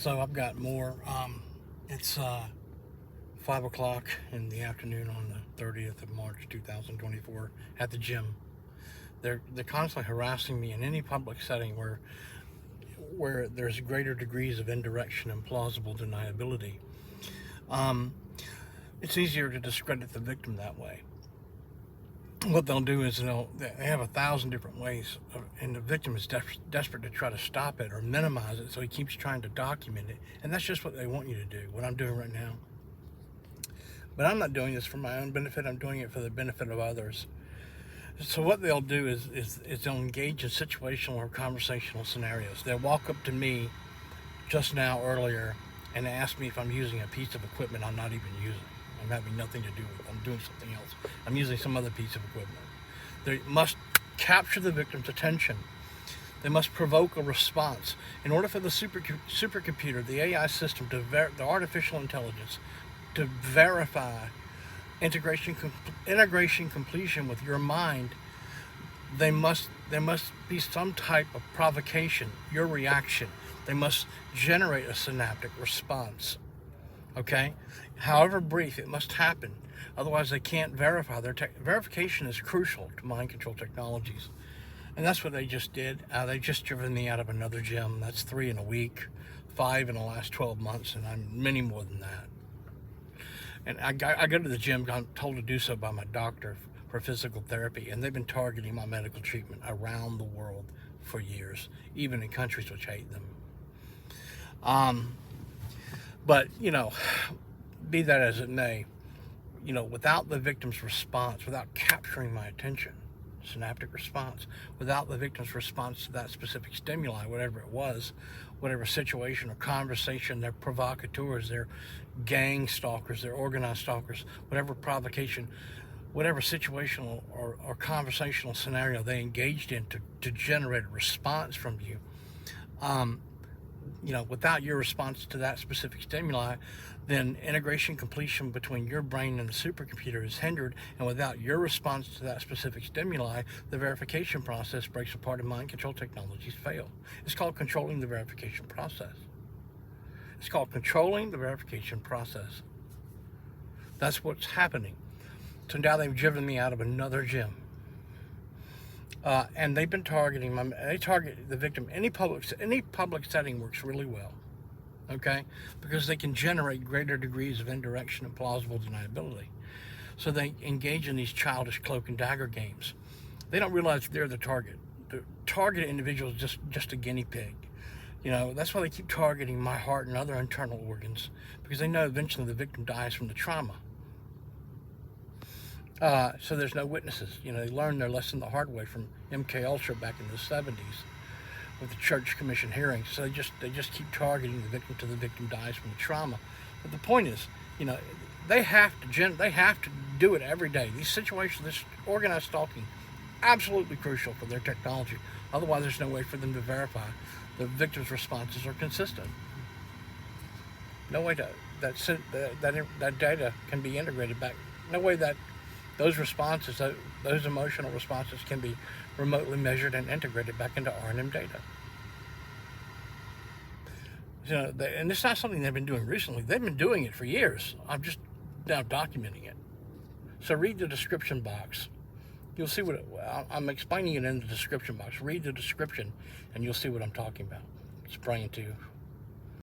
So I've got more. It's 5 o'clock in the afternoon on the 30th of March 2024 at the gym. They're constantly harassing me in any public setting where there's greater degrees of indirection and plausible deniability. It's easier to discredit the victim that way. What they'll do is they have 1,000 different ways, and the victim is desperate to try to stop it or minimize it, so he keeps trying to document it. And that's just what they want you to do, what I'm doing right now. But I'm not doing this for my own benefit. I'm doing it for the benefit of others. So what they'll do is they'll engage in situational or conversational scenarios. They'll walk up to me just now earlier and ask me if I'm using a piece of equipment I'm not even using. I'm having nothing to do with it. I'm doing something else. I'm using some other piece of equipment. They must capture the victim's attention. They must provoke a response. In order for the supercomputer, the AI system, the artificial intelligence, to verify integration completion with your mind, there must be some type of provocation, your reaction. They must generate a synaptic response. Okay? However brief, it must happen. Otherwise, they can't verify. Verification is crucial to mind control technologies. And that's what they just did. They just driven me out of another gym. That's 3 in a week, 5 in the last 12 months, and I'm many more than that. And I go to the gym, I'm told to do so by my doctor for physical therapy, and they've been targeting my medical treatment around the world for years, even in countries which hate them. But, be that as it may, without the victim's response, without capturing my attention, synaptic response, without the victim's response to that specific stimuli, whatever it was, whatever situation or conversation, they're provocateurs, they're gang stalkers, they're organized stalkers, whatever provocation, whatever situational or conversational scenario they engaged in to generate a response from you, without your response to that specific stimuli, then integration completion between your brain and the supercomputer is hindered, and without your response to that specific stimuli, the verification process breaks apart and mind control technologies fail. It's called controlling the verification process. It's called controlling the verification process. That's what's happening. So now they've driven me out of another gym. And they've been targeting they target the victim. Any public setting works really well, okay? Because they can generate greater degrees of indirection and plausible deniability. So they engage in these childish cloak and dagger games. They don't realize they're the target. The target individual is just a guinea pig. That's why they keep targeting my heart and other internal organs, because they know eventually the victim dies from the trauma. So there's no witnesses. They learned their lesson the hard way from MK Ultra back in the 70s with the Church Commission hearings. So they just keep targeting the victim till the victim dies from the trauma. But the point is, they have to do it every day. These situations, this organized stalking, absolutely crucial for their technology. Otherwise, there's no way for them to verify the victim's responses are consistent. No way that data can be integrated back. No way that those responses, those emotional responses, can be remotely measured and integrated back into R&M data. And it's not something they've been doing recently. They've been doing it for years. I'm just now documenting it. So read the description box. You'll see I'm explaining it in the description box. Read the description, and you'll see what I'm talking about. It's brilliant to you.